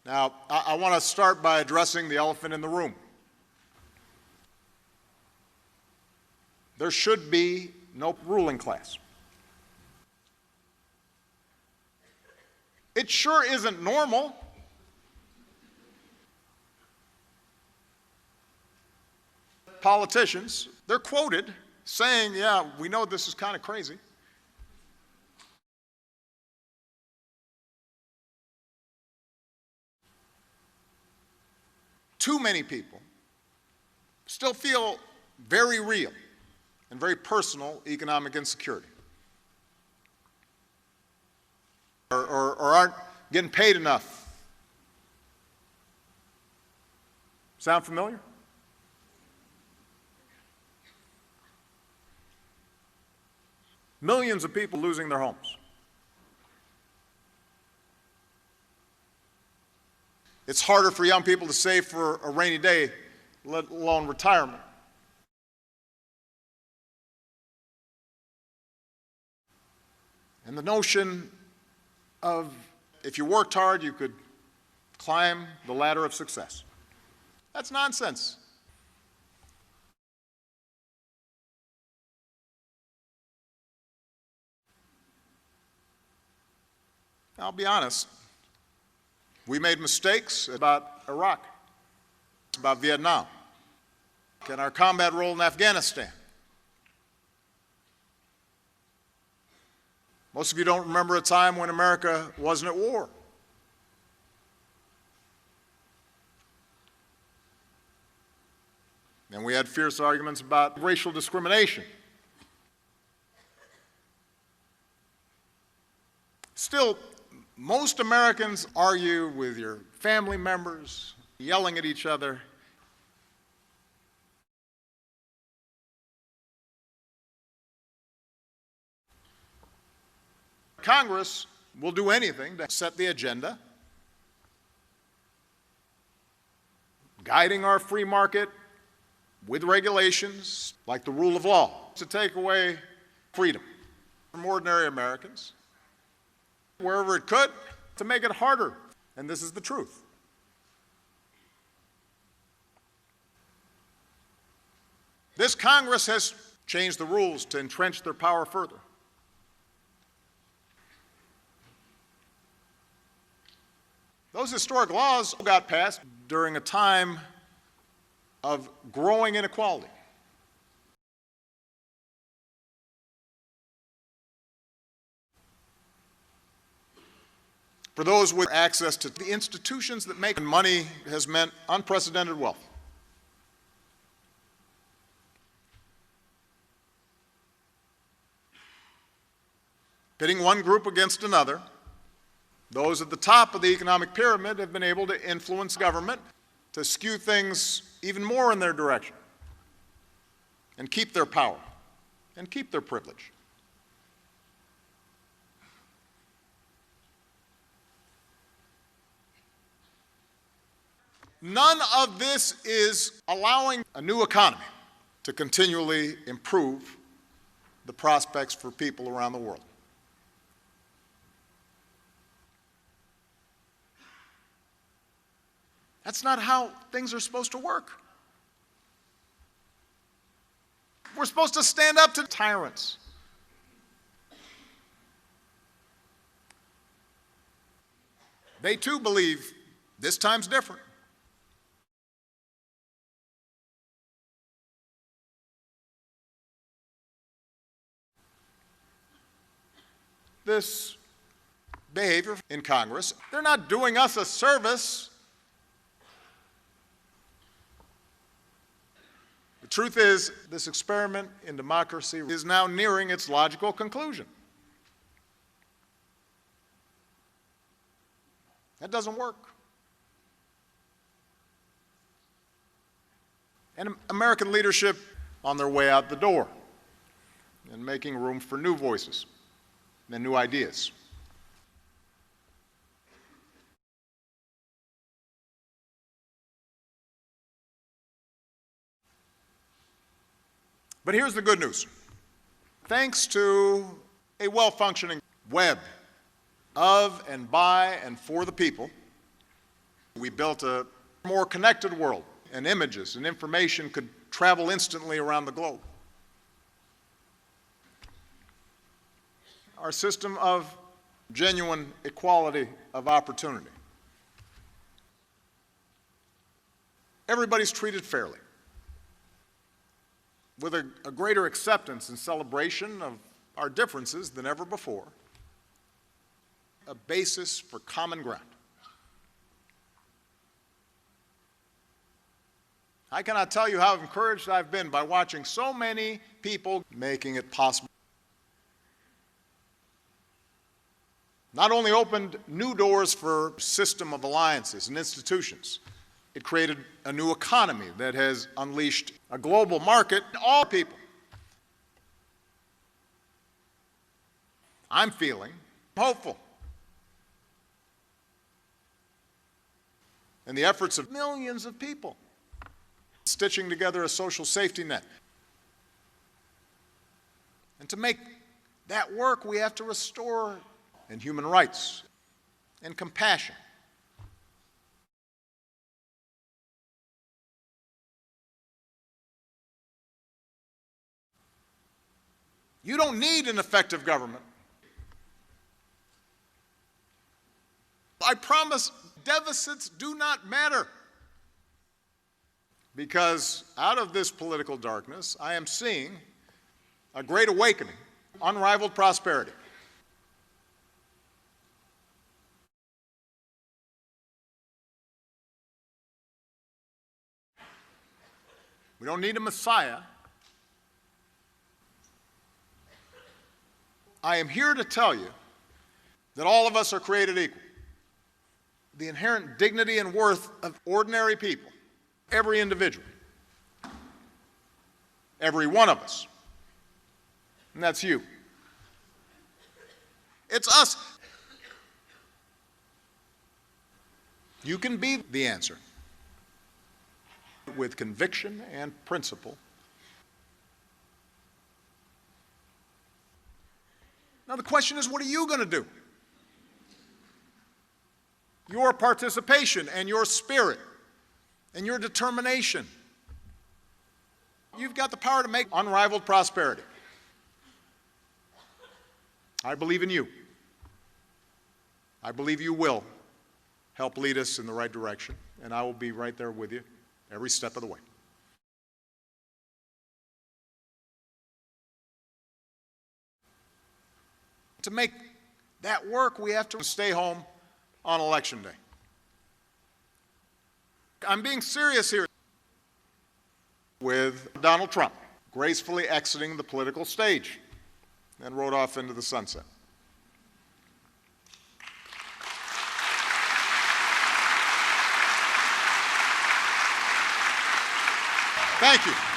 Now, I want to start by addressing the elephant in the room. There should be no ruling class. It sure isn't normal. Politicians, they're quoted saying, yeah, we know this is kind of crazy. Too many people still feel very real and very personal economic insecurity, or aren't getting paid enough. Sound familiar? Millions of people losing their homes. It's harder for young people to save for a rainy day, let alone retirement. And the notion of if you worked hard, you could climb the ladder of success. That's nonsense. I'll be honest. We made mistakes about Iraq, about Vietnam, and our combat role in Afghanistan. Most of you don't remember a time when America wasn't at war. And we had fierce arguments about racial discrimination. Still, most Americans argue with your family members, yelling at each other. Congress will do anything to set the agenda, guiding our free market with regulations like the rule of law to take away freedom from ordinary Americans, wherever it could, to make it harder. And this is the truth. This Congress has changed the rules to entrench their power further. Those historic laws got passed during a time of growing inequality. For those with access to the institutions that make money has meant unprecedented wealth. Pitting one group against another, those at the top of the economic pyramid have been able to influence government to skew things even more in their direction and keep their power and keep their privilege. None of this is allowing a new economy to continually improve the prospects for people around the world. That's not how things are supposed to work. We're supposed to stand up to tyrants. They too believe this time's different. This behavior in Congress, they're not doing us a service. The truth is, this experiment in democracy is now nearing its logical conclusion. That doesn't work. And American leadership on their way out the door and making room for new voices and new ideas. But here's the good news. Thanks to a well-functioning web of and by and for the people, We built a more connected world, and images and information could travel instantly around the globe. Our system of genuine equality of opportunity. Everybody's treated fairly, with a greater acceptance and celebration of our differences than ever before, a basis for common ground. I cannot tell you how encouraged I've been by watching so many people making it possible. Not only opened new doors for a system of alliances and institutions, it created a new economy that has unleashed a global market to all people. I'm feeling hopeful. And the efforts of millions of people stitching together a social safety net. And to make that work, we have to restore and human rights and compassion. You don't need an effective government. I promise deficits do not matter. Because out of this political darkness, I am seeing a great awakening, unrivaled prosperity. We don't need a messiah. I am here to tell you that all of us are created equal. The inherent dignity and worth of ordinary people, every individual, every one of us, and that's you. It's us. You can be the answer with conviction and principle. Now the question is, what are you going to do? Your participation and your spirit and your determination. You've got the power to make unrivaled prosperity. I believe in you. I believe you will help lead us in the right direction, and I will be right there with you every step of the way. To make that work, we have to stay home on Election Day. I'm being serious here with Donald Trump gracefully exiting the political stage and rode off into the sunset. Thank you.